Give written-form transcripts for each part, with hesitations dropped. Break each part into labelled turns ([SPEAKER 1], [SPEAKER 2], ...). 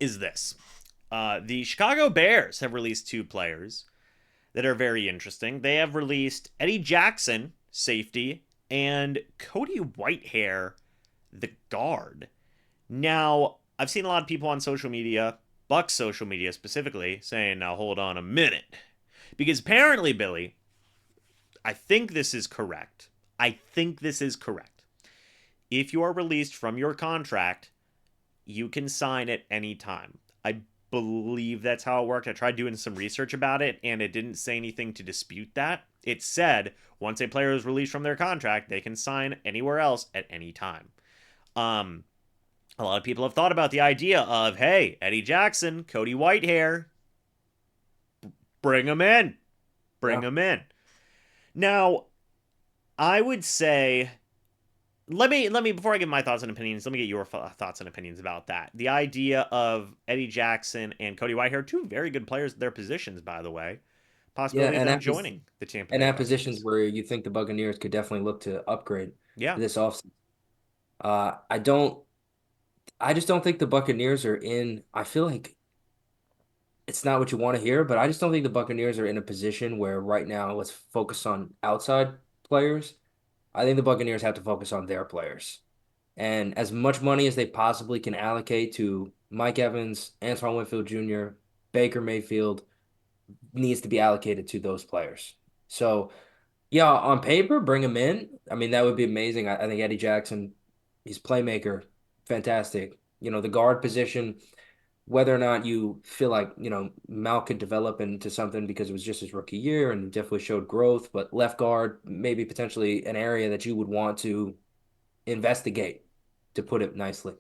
[SPEAKER 1] is this. The Chicago Bears have released two players that are very interesting. They have released Eddie Jackson, safety, and Cody Whitehair, the guard. Now, I've seen a lot of people on social media, Bucs social media specifically, saying, now hold on a minute. Because apparently, Billy, I think this is correct. I think this is correct. If you are released from your contract, you can sign at any time. I believe that's how it worked. I tried doing some research about it, and it didn't say anything to dispute that. It said once a player is released from their contract, they can sign anywhere else at any time. Um, a lot of people have thought about the idea of, hey, Eddie Jackson, Cody Whitehair, bring them in, bring
[SPEAKER 2] Yeah.
[SPEAKER 1] them in. Now, I would say let me before I give my thoughts and opinions, let me get your thoughts and opinions about that. The idea of Eddie Jackson and Cody Whitehair, two very good players at their positions, by the way.
[SPEAKER 2] Yeah,
[SPEAKER 1] Possibility of
[SPEAKER 2] and
[SPEAKER 1] them joining the Tampa
[SPEAKER 2] and
[SPEAKER 1] Bay
[SPEAKER 2] at positions
[SPEAKER 1] Buccaneers.
[SPEAKER 2] where you think the Buccaneers could definitely look to upgrade
[SPEAKER 1] Yeah,
[SPEAKER 2] this offseason. I don't. I just don't think the Buccaneers are in. I feel like it's not what you want to hear, but I just don't think the Buccaneers are in a position where right now let's focus on outside players. I think the Buccaneers have to focus on their players. And as much money as they possibly can allocate to Mike Evans, Antoine Winfield Jr., Baker Mayfield needs to be allocated to those players. So, yeah, on paper, bring him in. I mean, that would be amazing. I think Eddie Jackson, he's playmaker, fantastic. The guard position, whether or not you feel like, Mal could develop into something because it was just his rookie year and definitely showed growth, but left guard, maybe potentially an area that you would want to investigate, to put it nicely.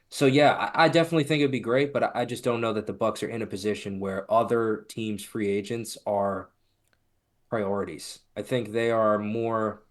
[SPEAKER 2] So yeah, I definitely think it'd be great, but I just don't know that the Bucs are in a position where other teams' free agents are priorities. I think they are more.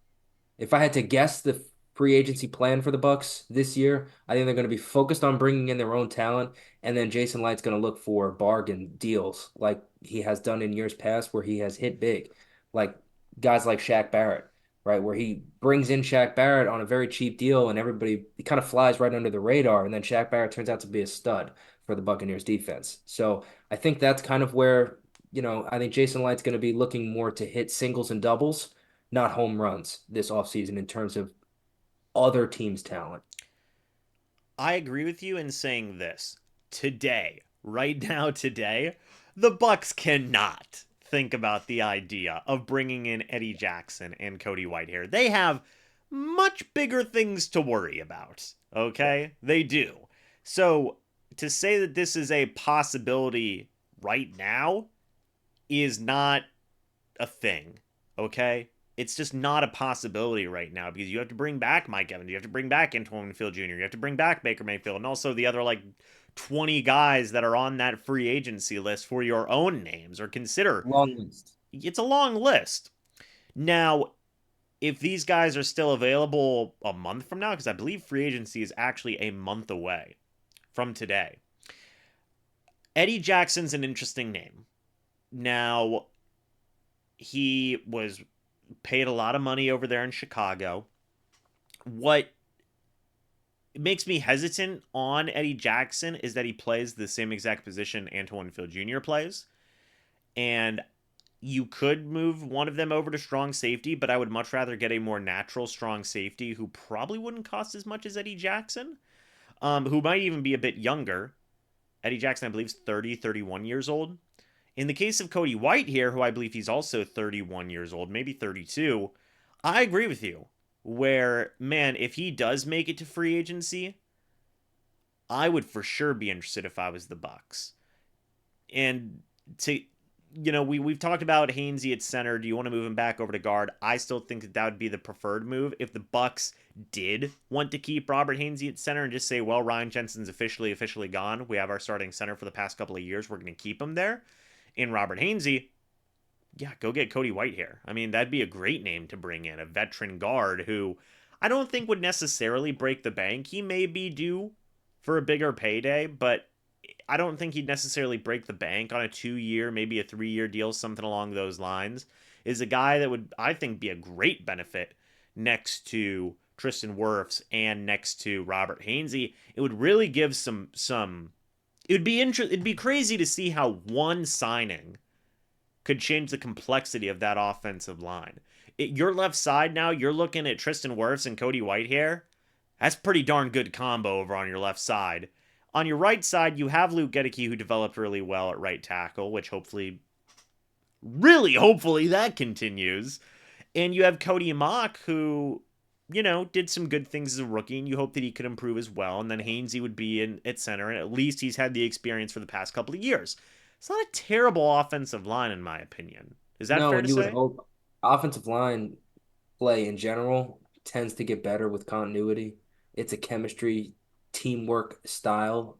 [SPEAKER 2] If I had to guess the free agency plan for the Bucs this year, I think they're going to be focused on bringing in their own talent, and then Jason Light's going to look for bargain deals like he has done in years past, where he has hit big, like guys like Shaq Barrett, right, where he brings in Shaq Barrett on a very cheap deal, and everybody he kind of flies right under the radar, and then Shaq Barrett turns out to be a stud for the Buccaneers defense. So I think that's kind of where, I think Jason Light's going to be looking more to hit singles and doubles, not home runs this offseason in terms of other teams' talent.
[SPEAKER 1] I agree with you in saying this. Today, right now, today, the Bucs cannot think about the idea of bringing in Eddie Jackson and Cody Whitehair. They have much bigger things to worry about.
[SPEAKER 2] Yeah.
[SPEAKER 1] Okay, they do. So to say that this is a possibility right now is not a thing. Okay? It's just not a possibility right now because you have to bring back Mike Evans, you have to bring back Antoine Winfield Jr., you have to bring back Baker Mayfield, and also the other like 20 guys that are on that free agency list for your own names or consider.
[SPEAKER 2] Long list.
[SPEAKER 1] It's a long list. Now, if these guys are still available a month from now, because I believe free agency is actually a month away from today, Eddie Jackson's an interesting name. Now, he was paid a lot of money over there in Chicago. What makes me hesitant on Eddie Jackson is that he plays the same exact position Antoine Field Jr. plays. And you could move one of them over to strong safety, but I would much rather get a more natural strong safety who probably wouldn't cost as much as Eddie Jackson, who might even be a bit younger. Eddie Jackson, I believe, is 30, 31 years old. In the case of Cody Whitehair, who I believe he's also 31 years old, maybe 32, I agree with you. Where, man, if he does make it to free agency, I would for sure be interested if I was the Bucs. And to we've talked about Hainsey at center. Do you want to move him back over to guard? I still think that would be the preferred move. If the Bucs did want to keep Robert Hainsey at center and just say, well, Ryan Jensen's officially gone. We have our starting center for the past couple of years. We're going to keep him there. In Robert Hainsey, yeah, go get Cody Whitehair. I mean, that'd be a great name to bring in, a veteran guard who I don't think would necessarily break the bank. He may be due for a bigger payday, but I don't think he'd necessarily break the bank on a 2 year, maybe a 3 year deal, something along those lines. Is a guy that would, I think, be a great benefit next to Tristan Wirfs and next to Robert Hainsey. It would really give some It'd be crazy to see how one signing could change the complexity of that offensive line. Your left side now, you're looking at Tristan Wirfs and Cody Whitehair. That's pretty darn good combo over on your left side. On your right side, you have Luke Gedeke, who developed really well at right tackle, which hopefully, really hopefully, that continues. And you have Cody Mock, who, did some good things as a rookie, and you hope that he could improve as well. And then Hainsey would be in at center, and at least he's had the experience for the past couple of years. It's not a terrible offensive line, in my opinion. Is that
[SPEAKER 2] No,
[SPEAKER 1] fair
[SPEAKER 2] and
[SPEAKER 1] to
[SPEAKER 2] you would
[SPEAKER 1] say?
[SPEAKER 2] hope offensive line play in general tends to get better with continuity. It's a chemistry, teamwork style,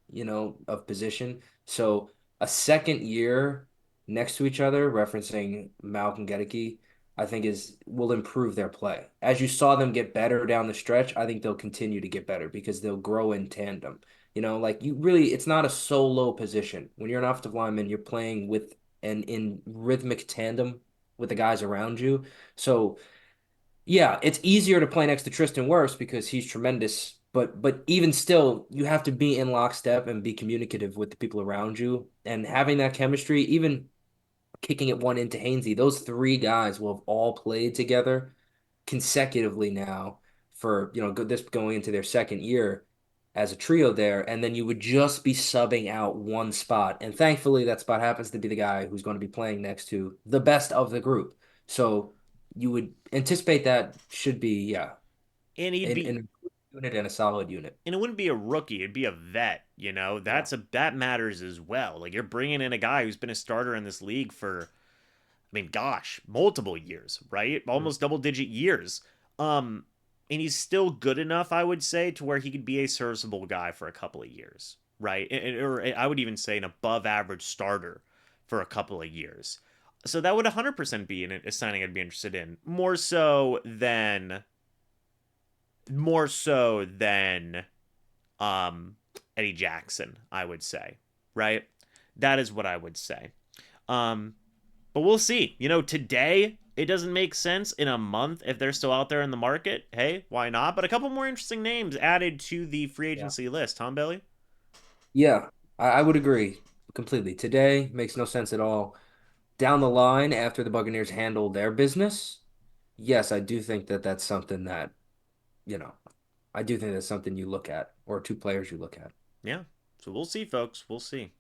[SPEAKER 2] of position. So a second year next to each other, referencing Malcolm Gedeke, I think is will improve their play. As you saw them get better down the stretch, I think they'll continue to get better because they'll grow in tandem. Like you really, it's not a solo position. When you're an offensive lineman, you're playing with and in rhythmic tandem with the guys around you. So yeah, it's easier to play next to Tristan Wirfs because he's tremendous. But even still, you have to be in lockstep and be communicative with the people around you. And having that chemistry, even kicking it one into Hainsey, those three guys will have all played together consecutively now for, this going into their second year as a trio there. And then you would just be subbing out one spot. And thankfully, that spot happens to be the guy who's going to be playing next to the best of the group. So you would anticipate that should be, yeah,
[SPEAKER 1] And he'd be
[SPEAKER 2] an unit and a solid unit.
[SPEAKER 1] and it wouldn't be a rookie, it'd be a vet,
[SPEAKER 2] Yeah.
[SPEAKER 1] that matters as well. Like you're bringing in a guy who's been a starter in this league for, I mean, gosh, multiple years, right?
[SPEAKER 2] Mhm.
[SPEAKER 1] Almost double digit years. Um, and he's still good enough, I would say, to where he could be a serviceable guy for a couple of years, right? Or I would even say an above average starter for a couple of years. So that would 100% be a signing I'd be interested in. More so than Eddie Jackson, I would say, right? That is what I would say. Um, but we'll see. Today it doesn't make sense. In a month, if they're still out there in the market, hey, why not? But a couple more interesting names added to the free
[SPEAKER 2] Yeah.
[SPEAKER 1] agency list. Tom Bailey.
[SPEAKER 2] Yeah, I would agree completely. Today makes no sense at all. Down the line, after the Buccaneers handle their business, yes, I do think that that's something that, you know, I do think that's something you look at or two players you look at.
[SPEAKER 1] Yeah. So we'll see, folks. We'll see.